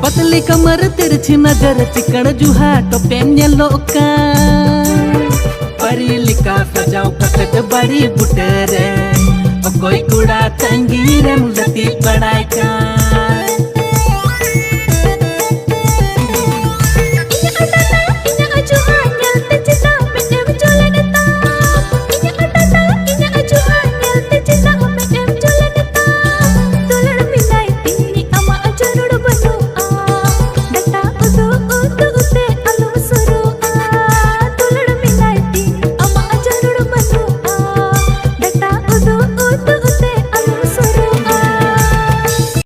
पतली कमर तिरछी नजर चिकन जुहा टोपेन लोका परी लिका सजाओ कटक बड़ी बुटरे कोई कुड़ा तंगीर मुलती पढ़ाई का